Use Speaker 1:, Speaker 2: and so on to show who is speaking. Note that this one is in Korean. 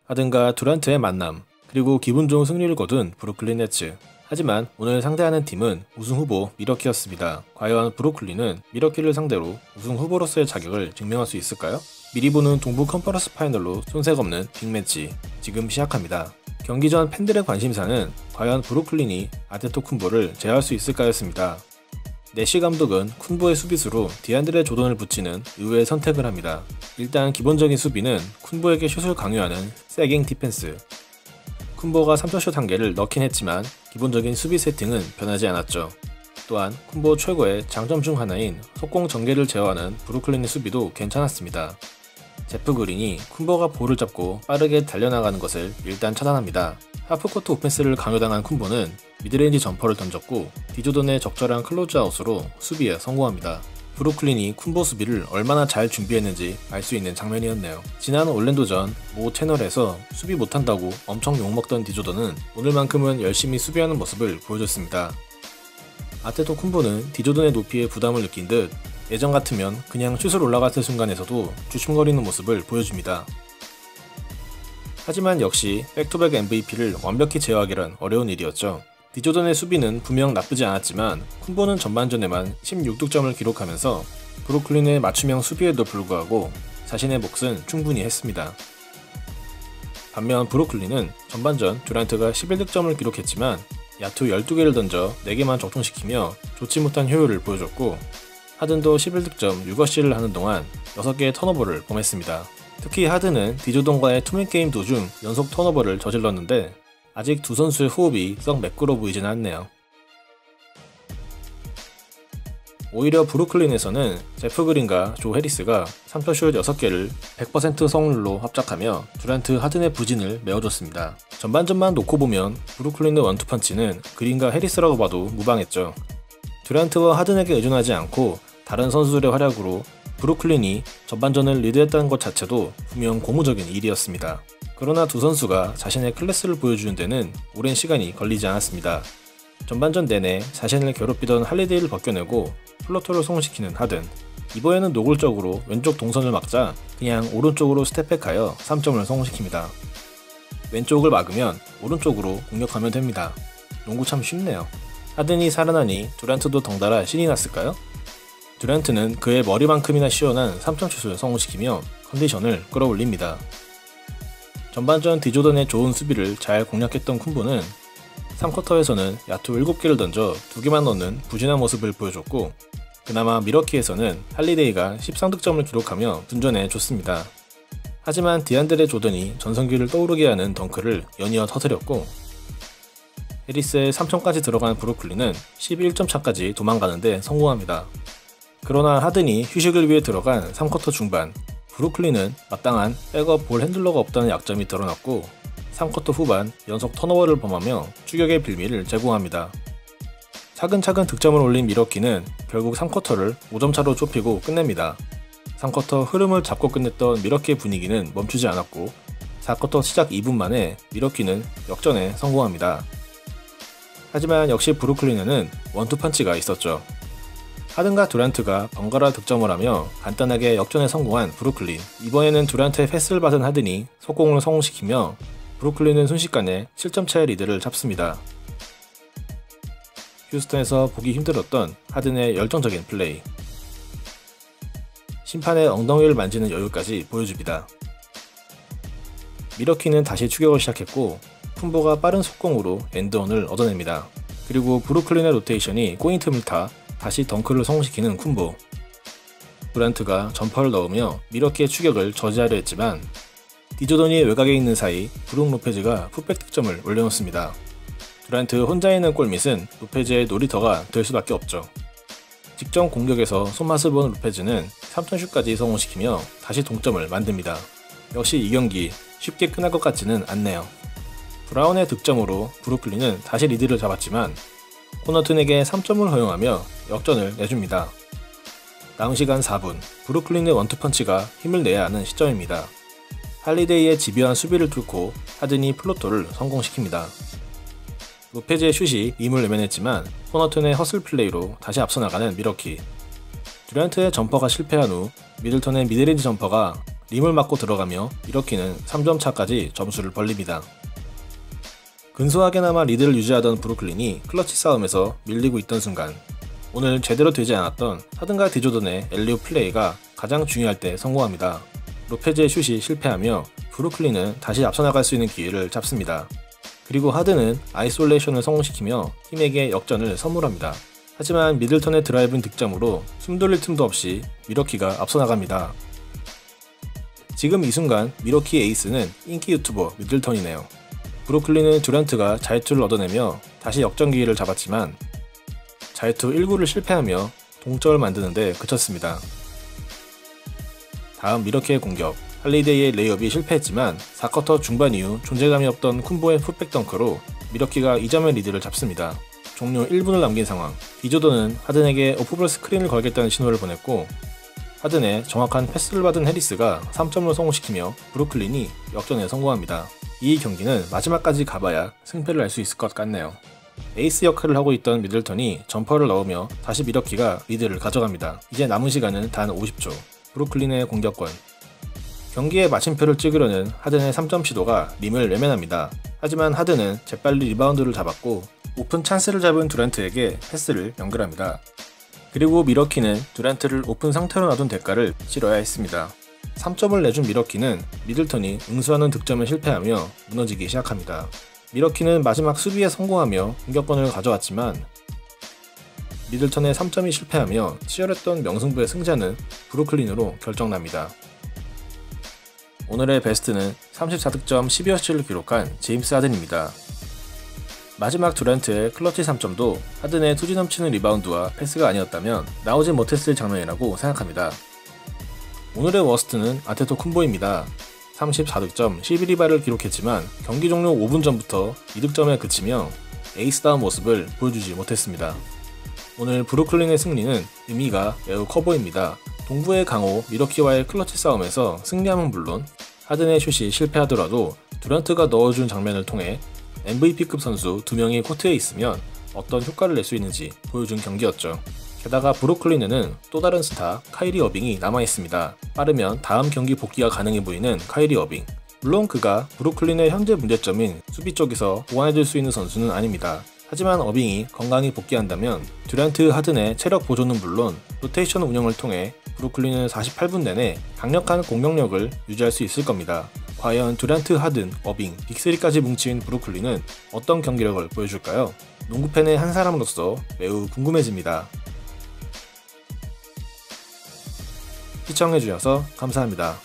Speaker 1: 하든과 듀란트의 만남, 그리고 기분 좋은 승리를 거둔 브루클린 네츠. 하지만 오늘 상대하는 팀은 우승 후보 미러키였습니다. 과연 브루클린은 미러키를 상대로 우승 후보로서의 자격을 증명할 수 있을까요? 미리 보는 동부 컨퍼런스 파이널로 손색 없는 빅매치 지금 시작합니다. 경기 전 팬들의 관심사는 과연 브루클린이 아데토쿤보를 제어할 수 있을까였습니다. 내시 감독은 쿤보의 수비수로 디안드레 조던을 붙이는 의외의 선택을 합니다. 일단 기본적인 수비는 쿤보에게 슛을 강요하는 세깅 디펜스. 쿤보가 3점슛 한 개를 넣긴 했지만 기본적인 수비 세팅은 변하지 않았죠. 또한 쿤보 최고의 장점 중 하나인 속공 전개를 제어하는 브루클린의 수비도 괜찮았습니다. 제프 그린이 쿤보가 볼을 잡고 빠르게 달려나가는 것을 일단 차단합니다. 하프코트 오펜스를 강요당한 쿤보는 미드레인지 점퍼를 던졌고 디조던의 적절한 클로즈아웃으로 수비에 성공합니다. 브루클린이 쿤보 수비를 얼마나 잘 준비했는지 알 수 있는 장면이었네요. 지난 올랜도전 모 채널에서 수비 못한다고 엄청 욕먹던 디조던은 오늘만큼은 열심히 수비하는 모습을 보여줬습니다. 아테토쿤보는 디조던의 높이에 부담을 느낀 듯 예전 같으면 그냥 슛을 올라갔을 순간에서도 주춤거리는 모습을 보여줍니다. 하지만 역시 백투백 MVP를 완벽히 제어하기란 어려운 일이었죠. 디조던의 수비는 분명 나쁘지 않았지만 쿤보는 전반전에만 16득점을 기록하면서 브루클린의 맞춤형 수비에도 불구하고 자신의 몫은 충분히 했습니다. 반면 브루클린은 전반전 듀란트가 11득점을 기록했지만 야투 12개를 던져 4개만 적중시키며 좋지 못한 효율을 보여줬고 하든도 11득점 6어시를 하는 동안 6개의 턴오버를 범했습니다. 특히 하든은 디조던과의 투맨 게임 도중 연속 턴오버를 저질렀는데 아직 두 선수의 호흡이 썩 매끄러 보이지는 않네요. 오히려 브루클린에서는 제프 그린과 조 해리스가 3점슛 6개를 100% 성공률로 합작하며 듀란트 하든의 부진을 메워줬습니다. 전반전만 놓고 보면 브루클린의 원투펀치는 그린과 해리스라고 봐도 무방했죠. 듀란트와 하든에게 의존하지 않고 다른 선수들의 활약으로 브루클린이 전반전을 리드했다는 것 자체도 분명 고무적인 일이었습니다. 그러나 두 선수가 자신의 클래스를 보여주는 데는 오랜 시간이 걸리지 않았습니다. 전반전 내내 자신을 괴롭히던 할리데이를 벗겨내고 플로터를 성공시키는 하든. 이번에는 노골적으로 왼쪽 동선을 막자 그냥 오른쪽으로 스텝백하여 3점을 성공시킵니다. 왼쪽을 막으면 오른쪽으로 공격하면 됩니다. 농구 참 쉽네요. 하든이 살아나니 듀란트도 덩달아 신이 났을까요? 듀란트는 그의 머리만큼이나 시원한 3점슛을 성공시키며 컨디션을 끌어올립니다. 전반전 디조던의 좋은 수비를 잘 공략했던 쿤보는 3쿼터에서는 야투 7개를 던져 2개만 넣는 부진한 모습을 보여줬고 그나마 미러키에서는 할리데이가 13득점을 기록하며 둔전해줬습니다. 하지만 디안드레 조던이 전성기를 떠오르게 하는 덩크를 연이어 터뜨렸고 해리스의 3점까지 들어간 브루클린은 11점 차까지 도망가는데 성공합니다. 그러나 하든이 휴식을 위해 들어간 3쿼터 중반 브루클린은 마땅한 백업 볼 핸들러가 없다는 약점이 드러났고 3쿼터 후반 연속 턴오버를 범하며 추격의 빌미를 제공합니다. 차근차근 득점을 올린 미러키는 결국 3쿼터를 5점 차로 좁히고 끝냅니다. 3쿼터 흐름을 잡고 끝냈던 미러키의 분위기는 멈추지 않았고 4쿼터 시작 2분 만에 미러키는 역전에 성공합니다. 하지만 역시 브루클린에는 원투펀치가 있었죠. 하든과 듀란트가 번갈아 득점을 하며 간단하게 역전에 성공한 브루클린. 이번에는 듀란트의 패스를 받은 하든이 속공을 성공시키며 브루클린은 순식간에 7점 차의 리드를 잡습니다. 휴스턴에서 보기 힘들었던 하든의 열정적인 플레이. 심판의 엉덩이를 만지는 여유까지 보여줍니다. 미러키는 다시 추격을 시작했고 쿤보가 빠른 속공으로 엔드원을 얻어냅니다. 그리고 브루클린의 로테이션이 꼬인 틈을 타 다시 덩크를 성공시키는 쿤보. 듀란트가 점퍼를 넣으며 미러키의 추격을 저지하려 했지만 디조던이 외곽에 있는 사이 브룩 로페즈가 풋백 득점을 올려놓습니다. 듀란트 혼자 있는 골밑은 로페즈의 놀이터가 될 수밖에 없죠. 직전 공격에서 손맛을 본 로페즈는 3점슛까지 성공시키며 다시 동점을 만듭니다. 역시 이 경기 쉽게 끝날 것 같지는 않네요. 브라운의 득점으로 브루클린은 다시 리드를 잡았지만 코너튼에게 3점을 허용하며 역전을 내줍니다. 남은 시간 4분, 브루클린의 원투펀치가 힘을 내야 하는 시점입니다. 할리데이의 집요한 수비를 뚫고 하든이 플로터를 성공시킵니다. 로페즈의 슛이 림을 외면했지만 코너튼의 허슬 플레이로 다시 앞서 나가는 미러키. 듀란트의 점퍼가 실패한 후 미들턴의 미드레인지 점퍼가 림을 맞고 들어가며 미러키는 3점 차까지 점수를 벌립니다. 근소하게나마 리드를 유지하던 브루클린이 클러치 싸움에서 밀리고 있던 순간 오늘 제대로 되지 않았던 하든과 디조던의 엘리옵 플레이가 가장 중요할 때 성공합니다. 로페즈의 슛이 실패하며 브루클린은 다시 앞서 나갈 수 있는 기회를 잡습니다. 그리고 하든은 아이솔레이션을 성공시키며 팀에게 역전을 선물합니다. 하지만 미들턴의 드라이브인 득점으로 숨 돌릴 틈도 없이 미러키가 앞서 나갑니다. 지금 이 순간 미러키의 에이스는 인기 유튜버 미들턴이네요. 브루클린은 듀란트가 자유투를 얻어내며 다시 역전 기회를 잡았지만 자유투 1구를 실패하며 동점을 만드는데 그쳤습니다. 다음 미러키의 공격, 할리데이의 레이업이 실패했지만 4쿼터 중반 이후 존재감이 없던 쿤보의 풋백 덩크로 미러키가 2점의 리드를 잡습니다. 종료 1분을 남긴 상황, 디조던은 하든에게 오프볼 스크린을 걸겠다는 신호를 보냈고 하든의 정확한 패스를 받은 해리스가 3점을 성공시키며 브루클린이 역전에 성공합니다. 이 경기는 마지막까지 가봐야 승패를 알 수 있을 것 같네요. 에이스 역할을 하고 있던 미들턴이 점퍼를 넣으며 다시 미러키가 리드를 가져갑니다. 이제 남은 시간은 단 50초. 브루클린의 공격권. 경기의 마침표를 찍으려는 하든의 3점 시도가 림을 외면합니다. 하지만 하든은 재빨리 리바운드를 잡았고 오픈 찬스를 잡은 듀란트에게 패스를 연결합니다. 그리고 미러키는 듀란트를 오픈 상태로 놔둔 대가를 치러야 했습니다. 3점을 내준 미러키는 미들턴이 응수하는 득점에 실패하며 무너지기 시작합니다. 미러키는 마지막 수비에 성공하며 공격권을 가져왔지만 미들턴의 3점이 실패하며 치열했던 명승부의 승자는 브루클린으로 결정납니다. 오늘의 베스트는 34득점 12어시를 기록한 제임스 하든입니다. 마지막 듀란트의 클러치 3점도 하든의 투지 넘치는 리바운드와 패스가 아니었다면 나오지 못했을 장면이라고 생각합니다. 오늘의 워스트는 아테토쿤보입니다. 34득점 11리바를 기록했지만 경기 종료 5분 전부터 2득점에 그치며 에이스다운 모습을 보여주지 못했습니다. 오늘 브루클린의 승리는 의미가 매우 커 보입니다. 동부의 강호 미러키와의 클러치 싸움에서 승리함은 물론 하든의 슛이 실패하더라도 듀란트가 넣어준 장면을 통해 MVP급 선수 2명이 코트에 있으면 어떤 효과를 낼 수 있는지 보여준 경기였죠. 게다가 브루클린에는 또 다른 스타 카이리 어빙이 남아있습니다. 빠르면 다음 경기 복귀가 가능해 보이는 카이리 어빙. 물론 그가 브루클린의 현재 문제점인 수비 쪽에서 보완해줄 수 있는 선수는 아닙니다. 하지만 어빙이 건강히 복귀한다면 듀란트 하든의 체력 보존은 물론 로테이션 운영을 통해 브루클린은 48분 내내 강력한 공격력을 유지할 수 있을 겁니다. 과연 듀란트, 하든, 어빙, 빅3까지 뭉친 브루클린은 어떤 경기력을 보여줄까요? 농구팬의 한 사람으로서 매우 궁금해집니다. 시청해주셔서 감사합니다.